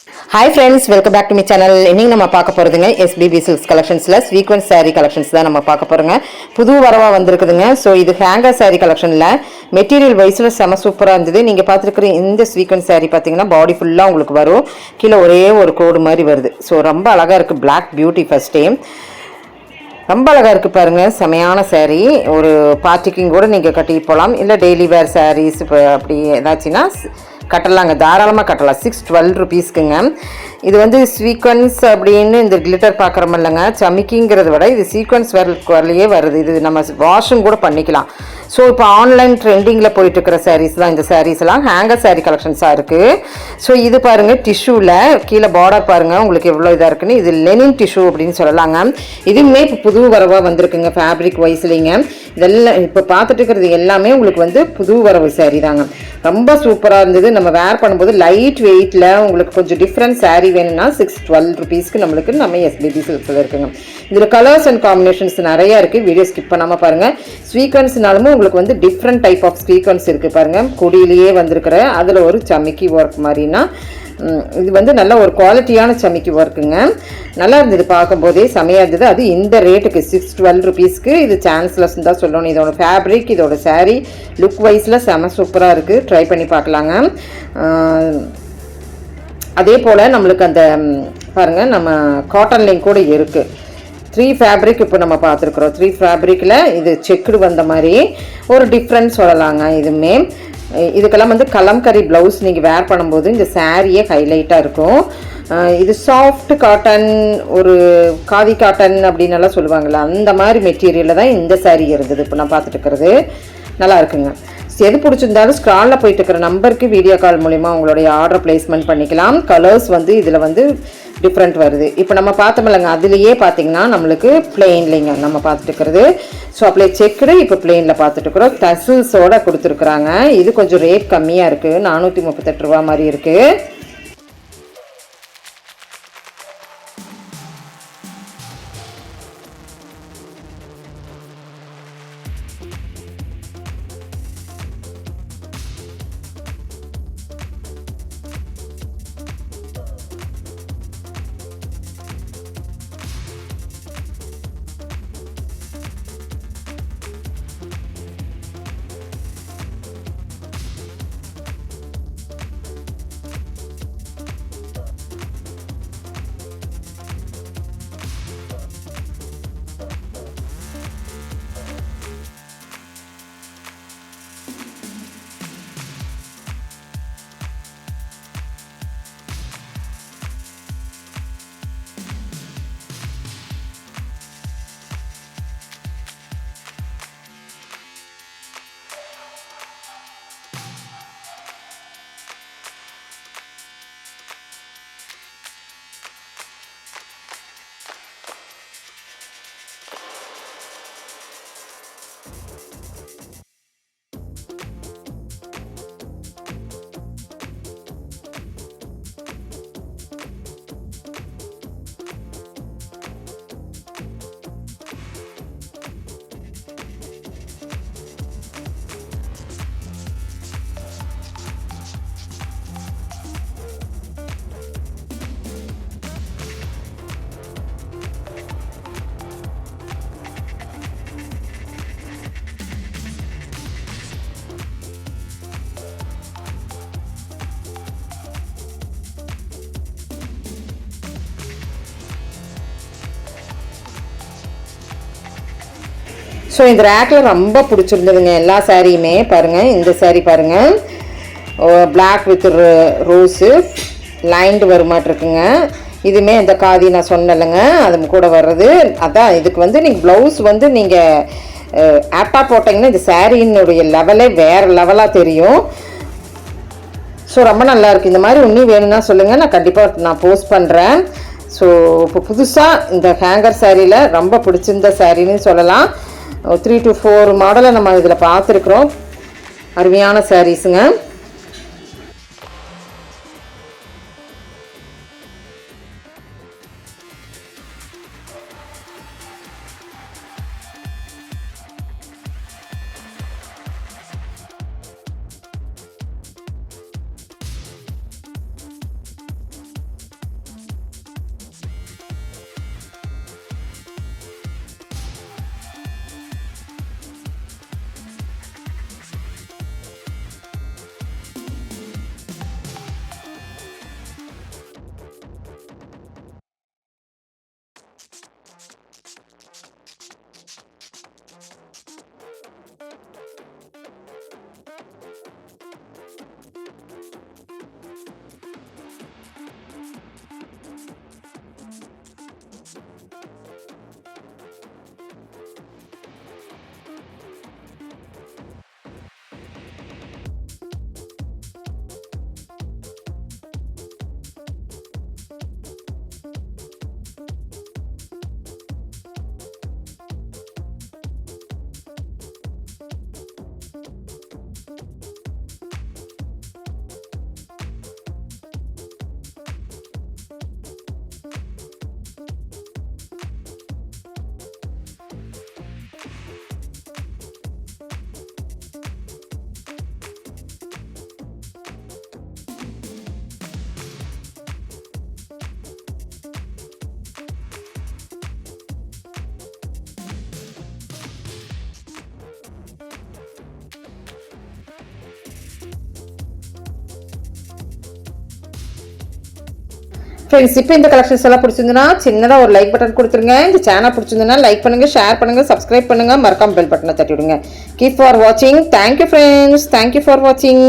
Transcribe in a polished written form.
Hi friends, welcome back to my channel. இன்னைக்கு நம்ம பார்க்க போறதுங்க SBB Silks collectionsல sequence saree collections தான் நம்ம பார்க்க போறோங்க. புது வரவா வந்திருக்குதுங்க. சோ இது hanger saree collectionல மெட்டீரியல் வைஸ்ல செம சூப்பரா இருந்தது. நீங்க பார்த்திருக்கிற இந்த sequence saree பாத்தீங்கன்னா பாடி ஃபுல்லா உங்களுக்கு வரும். கீழ ஒரே ஒரு கோடு மாதிரி வருது. சோ ரொம்ப அழகா இருக்கு. Black beauty first time. ரொம்ப அழகா இருக்கு பாருங்க. செமையான saree. ஒரு பார்ட்டிக்கும் கூட நீங்க கட்டிட்டு போலாம். இல்ல டெய்லி வேர் sarees அப்படி ஏதாச்சுனா கட்டலாங்க, தாராளமாக கட்டலாம். 612 ருபீஸ்க்குங்க. இது வந்து சீக்வன்ஸ் அப்படின்னு இந்த கிளிட்டர் பார்க்குறோம் இல்லைங்க, சமிக்கிங்கிறத விட இது சீக்வன்ஸ் வரலையே வருது. இது நம்ம வாஷும் கூட பண்ணிக்கலாம். ஸோ இப்போ ஆன்லைன் ட்ரெண்டிங்கில் போயிட்டுருக்கிற சாரீஸ் தான் இந்த சாரீஸ்லாம். ஹேங்கர் சாரீ கலெக்ஷன்ஸாக இருக்குது. ஸோ இது பாருங்கள், டிஷ்யூவில் கீழே பார்டர் பாருங்கள் உங்களுக்கு எவ்வளோ இதாக இருக்குன்னு. இது லெனின் டிஷ்யூ அப்படின்னு சொல்லலாங்க. இதுவுமே இப்போ புது வரவாக வந்திருக்குங்க ஃபேப்ரிக் வைஸ்லிங்க. இதெல்லாம் இப்போ பார்த்துட்டு இருக்கிறது எல்லாமே உங்களுக்கு வந்து புது வரவு சாரீ தாங்க. ரொம்ப சூப்பராக இருந்தது. நம்ம வேர் பண்ணும்போது லைட் வெயிட்டில் உங்களுக்கு கொஞ்சம் டிஃப்ரெண்ட் சாரீ வேணும்னா 612 ருபீஸ்க்கு நம்மளுக்கு நம்ம SBB சில்க்ஸில் இருக்குங்க. இதில் கலர்ஸ் அண்ட் காம்பினேஷன்ஸ் நிறையா இருக்குது. வீடியோ ஸ்கிப் பண்ணாமல் பாருங்கள். ஸ்வீக்வன்ஸ்னாலுமே உங்களுக்கு வந்து டிஃப்ரெண்ட் டைப் ஆஃப் ஸ்வீக்வன்ஸ் இருக்குது பாருங்கள். கொடியிலேயே வந்திருக்கிற அதில் ஒரு சமிக்கி ஒர்க் மாதிரினா இது வந்து நல்ல ஒரு குவாலிட்டியான சமிக்கி ஒர்க்குங்க. நல்லா இருந்தது, பார்க்கும்போதே செமையாக இருந்தது. அது இந்த ரேட்டுக்கு 612 ருபீஸ்க்கு இது சான்ஸ்லெஸ் தான் சொல்லணும். இதோட ஃபேப்ரிக், இதோட சாரீ லுக் வைஸில் செம சூப்பராக இருக்குது. ட்ரை பண்ணி பார்க்கலாங்க. அதே போல் நம்மளுக்கு அந்த பாருங்கள், நம்ம காட்டன்லேயும் கூட இருக்குது. 3 ஃபேப்ரிக் இப்போ நம்ம பார்த்துருக்குறோம். 3 ஃபேப்ரிக்கில் இது செக்குடு வந்த மாதிரி ஒரு டிஃப்ரெண்ட் சொல்லலாங்க. இதுவுமே இதுக்கெல்லாம் வந்து கலம்கரி ப்ளவுஸ் நீங்கள் வேர் பண்ணும்போது இந்த சாரியே ஹைலைட்டாக இருக்கும். இது சாஃப்ட் காட்டன், ஒரு காதி காட்டன் அப்படின்னு எல்லாம் சொல்லுவாங்கள்ல, அந்த மாதிரி மெட்டீரியலில் தான் இந்த சாரீ இருந்தது. இப்போ நான் பார்த்துட்டு இருக்கிறது நல்லா இருக்குங்க. எது பிடிச்சிருந்தாலும் ஸ்க்ராலில் போயிட்டு இருக்கிற நம்பருக்கு வீடியோ கால் மூலிமா உங்களுடைய ஆர்டர் பிளேஸ்மெண்ட் பண்ணிக்கலாம். கலர்ஸ் வந்து இதில் வந்து டிஃப்ரெண்ட் வருது. இப்போ நம்ம பார்த்தோம்லங்க, அதுலேயே பார்த்தீங்கன்னா நம்மளுக்கு பிளெயின்லிங்க நம்ம பார்த்துட்டு இருக்கிறது. ஸோ அப்படியே செக்குடு இப்போ பிளெயினில் பார்த்துட்டு இருக்கிறோம். டசில்ஸோடு கொடுத்துருக்குறாங்க. இது கொஞ்சம் ரேட் கம்மியாக இருக்குது, 438 ரூபா மாதிரி இருக்குது. ஸோ இந்த ரேக்கில் ரொம்ப பிடிச்சிருந்ததுங்க எல்லா சாரியுமே. பாருங்கள், இந்த சாரீ பாருங்கள், பிளாக் வித் ரோஸு லைன்டு வருமாட்டிருக்குங்க. இதுவுமே இந்த காதி நான் சொன்னலைங்க, அது கூட வர்றது. அதான் இதுக்கு வந்து நீங்கள் ப்ளவுஸ் வந்து நீங்கள் ஆப்பாக போட்டிங்கன்னா இந்த சாரியினுடைய லெவலே வேறு லெவலாக தெரியும். ஸோ ரொம்ப நல்லாயிருக்கு. இந்த மாதிரி இன்னும் வேணும்னா சொல்லுங்கள், நான் கண்டிப்பாக நான் போஸ்ட் பண்ணுறேன். ஸோ இப்போ புதுசாக இந்த ஹேங்கர் சாரியில் ரொம்ப பிடிச்சிருந்த சாரின்னு சொல்லலாம். 3 to 4 மாடலை நம்ம இதில் பார்த்துருக்குறோம். அருமையான சாரீஸுங்க. ஃப்ரெண்ட்ஸ் இப்போ இந்த கலெக்ஷன்ஸ் எல்லாம் பிடிச்சிருந்துன்னா சின்னதாக ஒரு லைக் பட்டன் கொடுத்துருங்க. இந்த சேனல் பிடிச்சிருந்துன்னா லைக் பண்ணுங்கள், ஷேர் பண்ணுங்கள், சப்ஸ்கிரைப் பண்ணுங்கள், மறக்காம பெல் பட்டனை தட்டி விடுங்க. கீப் ஃபார் வாட்சிங். தேங்க்யூ ஃப்ரெண்ட்ஸ், தேங்க்யூ ஃபார் வாட்சிங்.